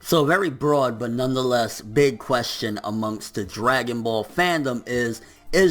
So a very broad but nonetheless big question amongst the Dragon Ball fandom is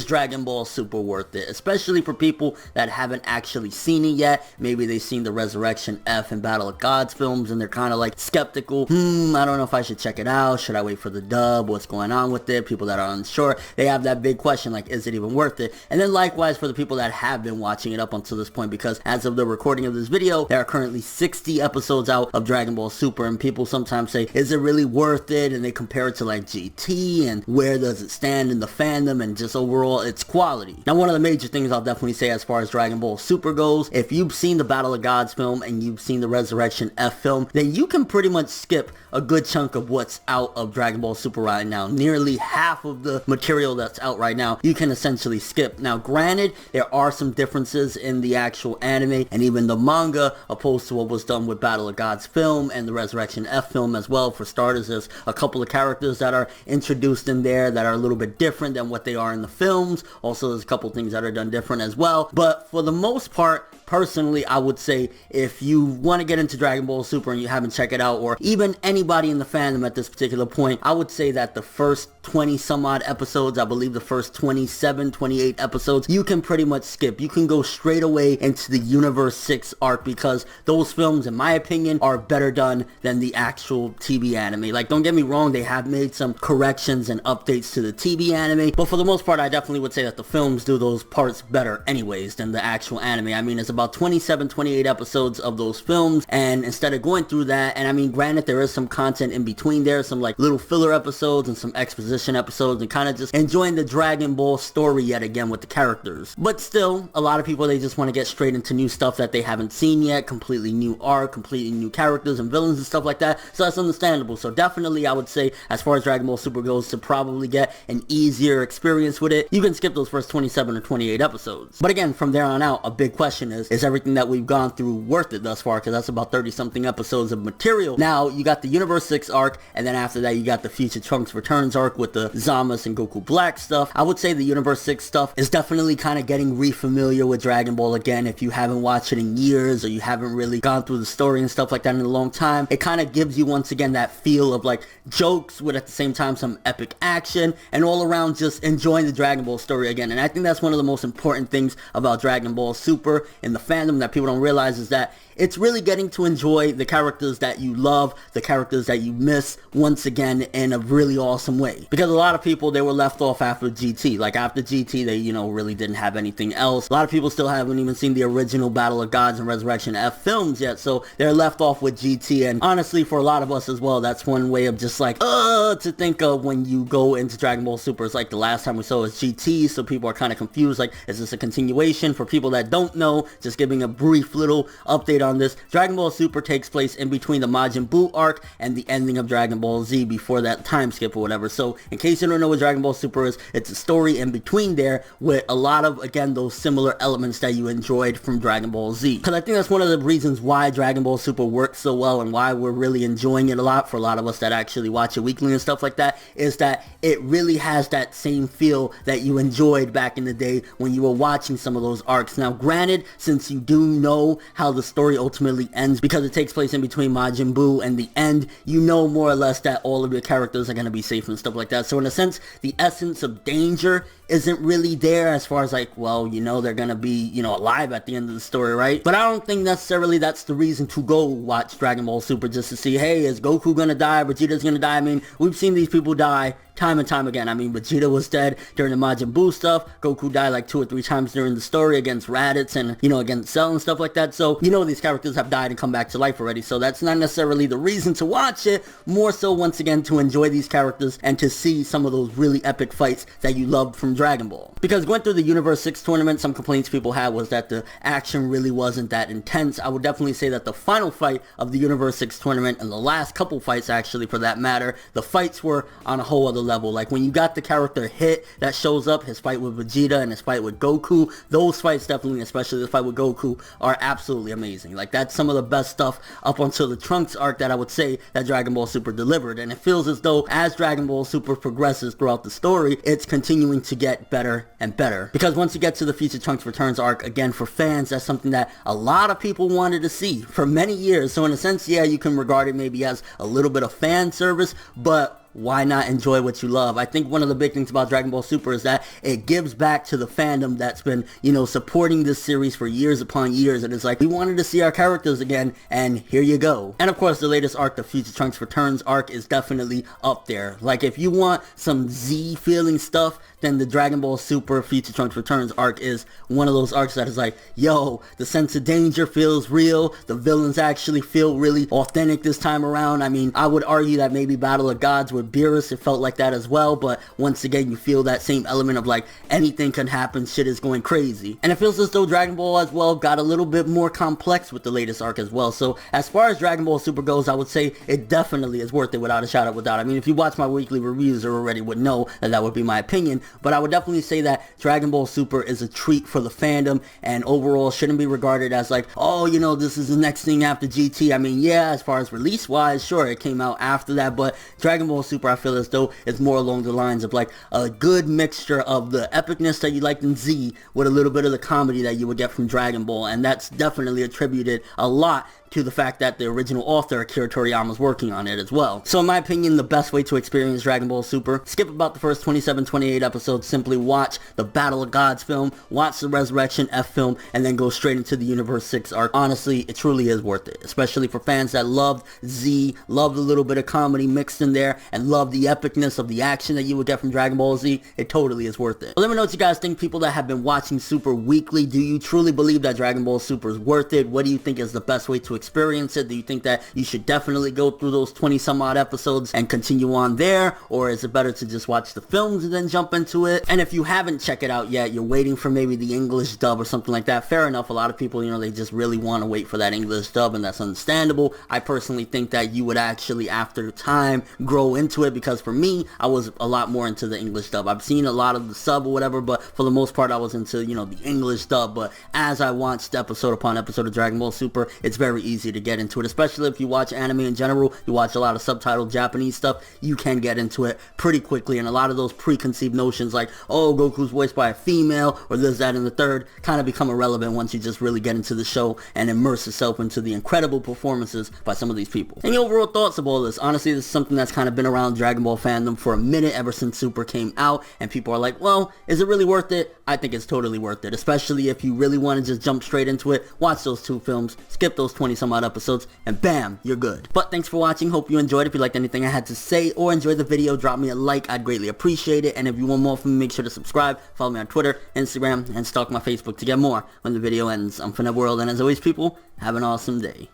Dragon Ball Super worth it? Especially for people that haven't actually seen it yet. Maybe they've seen the Resurrection F and Battle of Gods films and they're kind of like skeptical. I don't know if I should check it out. Should I wait for the dub? What's going on with it? People that are unsure, they have that big question like, is it even worth it? And then likewise for the people that have been watching it up until this point, because as of the recording of this video, there are currently 60 episodes out of Dragon Ball Super, and people sometimes say, is it really worth it? And they compare it to like GT and where does it stand in the fandom and just overall its quality. Now, one of the major things I'll definitely say as far as Dragon Ball Super goes, if you've seen the Battle of Gods film and you've seen the Resurrection F film, then you can pretty much skip a good chunk of what's out of Dragon Ball Super right now. Nearly half of the material that's out right now, you can essentially skip. Now, granted, there are some differences in the actual anime and even the manga opposed to what was done with Battle of Gods film and the Resurrection F film as well. For starters, there's a couple of characters that are introduced in there that are a little bit different than what they are in the films. Also, there's a couple things that are done different as well. But for the most part, personally, I would say if you want to get into Dragon Ball Super and you haven't checked it out, or even anybody in the fandom at this particular point, I would say that the first 20 some odd episodes, I believe the first 27, 28 episodes, you can pretty much skip. You can go straight away into the Universe 6 arc, because those films, in my opinion, are better done than the actual TV anime. Like, don't get me wrong, they have made some corrections and updates to the TV anime, but for the most part, I definitely would say that the films do those parts better anyways than the actual anime. I mean, it's about 27, 28 episodes of those films, and instead of going through that, and I mean, granted, there is some content in between there, some like little filler episodes and some exposition episodes, and kind of just enjoying the Dragon Ball story yet again with the characters. But still, a lot of people, they just want to get straight into new stuff that they haven't seen yet, completely new art, completely new characters and villains and stuff like that, so that's understandable. So definitely, I would say, as far as Dragon Ball Super goes, to probably get an easier experience with it, you can skip those first 27 or 28 episodes. But again, from there on out, a big question is everything that we've gone through worth it thus far? Because that's about 30 something episodes of material. Now, you got the Universe 6 arc, and then after that, you got the Future Trunks Returns arc with the Zama's and Goku Black stuff. I would say the Universe 6 stuff is definitely kind of getting re-familiar with Dragon Ball again. If you haven't watched it in years, or you haven't really gone through the story and stuff like that in a long time, it kind of gives you once again that feel of like jokes with at the same time some epic action, and all around just enjoying the Dragon Ball story again. And I think that's one of the most important things about Dragon Ball Super in the fandom that people don't realize, is that it's really getting to enjoy the characters that you love, the characters that you miss, once again in a really awesome way. Because a lot of people, they were left off after GT. Like after GT, they, really didn't have anything else. A lot of people still haven't even seen the original Battle of Gods and Resurrection F films yet, so they're left off with GT. And honestly, for a lot of us as well, that's one way of just like, to think of when you go into Dragon Ball Super. It's like the last time we saw was GT, so people are kind of confused, like, is this a continuation? For people that don't know, just giving a brief little update on this, Dragon Ball Super takes place in between the Majin Buu arc and the ending of Dragon Ball Z, before that time skip or whatever. So in case you don't know what Dragon Ball Super is, it's a story in between there with a lot of, again, those similar elements that you enjoyed from Dragon Ball Z. Because I think that's one of the reasons why Dragon Ball Super works so well, and why we're really enjoying it a lot for a lot of us that actually watch it weekly and stuff like that, is that it really has that same feel that you enjoyed back in the day when you were watching some of those arcs. Now granted, since you do know how the story ultimately ends, because it takes place in between Majin Buu and the end, you know more or less that all of your characters are going to be safe and stuff like that. So in a sense, the essence of danger isn't really there, as far as like, well, they're gonna be, alive at the end of the story, right? But I don't think necessarily that's the reason to go watch Dragon Ball Super, just to see, hey, is Goku gonna die? Vegeta's gonna die? I mean, we've seen these people die time and time again. I mean, Vegeta was dead during the Majin Buu stuff. Goku died like 2 or 3 times during the story against Raditz and, against Cell and stuff like that. So, these characters have died and come back to life already. So that's not necessarily the reason to watch it. More so, once again, to enjoy these characters and to see some of those really epic fights that you loved from Dragon Ball. Because going through the Universe 6 tournament, some complaints people had was that the action really wasn't that intense. I would definitely say that the final fight of the Universe 6 tournament, and the last couple fights actually for that matter, the fights were on a whole other level. Like when you got the character Hit that shows up, his fight with Vegeta and his fight with Goku, those fights definitely, especially the fight with Goku, are absolutely amazing. Like that's some of the best stuff up until the Trunks arc that I would say that Dragon Ball Super delivered. And it feels as though as Dragon Ball Super progresses throughout the story, it's continuing to get get better and better. Because once you get to the Future Trunks Returns arc, again, for fans, that's something that a lot of people wanted to see for many years. So in a sense, yeah, you can regard it maybe as a little bit of fan service, but why not enjoy what you love? I think one of the big things about Dragon Ball Super is that it gives back to the fandom that's been, supporting this series for years upon years. And it's like, we wanted to see our characters again, and here you go. And of course, the latest arc, the Future Trunks Returns arc, is definitely up there. Like, if you want some Z feeling stuff, then the Dragon Ball Super Future Trunks Returns arc is one of those arcs that is like, yo, the sense of danger feels real. The villains actually feel really authentic this time around. I mean, I would argue that maybe Battle of Gods with Beerus, it felt like that as well, but once again, you feel that same element of like, anything can happen, shit is going crazy. And it feels as though Dragon Ball as well got a little bit more complex with the latest arc as well. So as far as Dragon Ball Super goes, I would say it definitely is worth it without a shadow of a doubt. I mean, if you watch my weekly reviews, you already would know that that would be my opinion, but I would definitely say that Dragon Ball Super is a treat for the fandom, and overall shouldn't be regarded as like, oh, this is the next thing after GT. I mean, yeah, as far as release wise, sure, it came out after that, but Dragon Ball Super, I feel as though it's more along the lines of like a good mixture of the epicness that you liked in Z with a little bit of the comedy that you would get from Dragon Ball, and that's definitely attributed a lot to the fact that the original author, Akira Toriyama, was working on it as well. So in my opinion, the best way to experience Dragon Ball Super, skip about the first 27, 28 episodes, simply watch the Battle of Gods film, watch the Resurrection F film, and then go straight into the Universe 6 arc. Honestly, it truly is worth it, especially for fans that loved Z, loved a little bit of comedy mixed in there, and loved the epicness of the action that you would get from Dragon Ball Z. It totally is worth it. But let me know what you guys think, people that have been watching Super weekly. Do you truly believe that Dragon Ball Super is worth it? What do you think is the best way to experience it? Do you think that you should definitely go through those 20 some odd episodes and continue on there, or is it better to just watch the films and then jump into it? And if you haven't checked it out yet, you're waiting for maybe the English dub or something like that, fair enough. A lot of people, they just really want to wait for that English dub, and that's understandable. I personally think that you would actually, after time, grow into it, because for me, I was a lot more into the English dub. I've seen a lot of the sub or whatever, but for the most part, I was into, the English dub. But as I watched episode upon episode of Dragon Ball Super, it's very easy to get into it, especially if you watch anime in general. You watch a lot of subtitled Japanese stuff, you can get into it pretty quickly, and a lot of those preconceived notions like, oh, Goku's voiced by a female, or this, that, and the third, kind of become irrelevant once you just really get into the show and immerse yourself into the incredible performances by some of these people. And your overall thoughts of all this? Honestly, this is something that's kind of been around Dragon Ball fandom for a minute, ever since Super came out, and people are like, well, is it really worth it? I think it's totally worth it, especially if you really want to just jump straight into it. Watch those 2 films, skip those 20 some odd episodes, and bam, you're good. But thanks for watching, hope you enjoyed. If you liked anything I had to say or enjoyed the video, drop me a like, I'd greatly appreciate it. And if you want more from me, make sure to subscribe, follow me on Twitter, Instagram, and stalk my Facebook to get more when the video ends. I'm ForneverWorld, and as always, people, have an awesome day.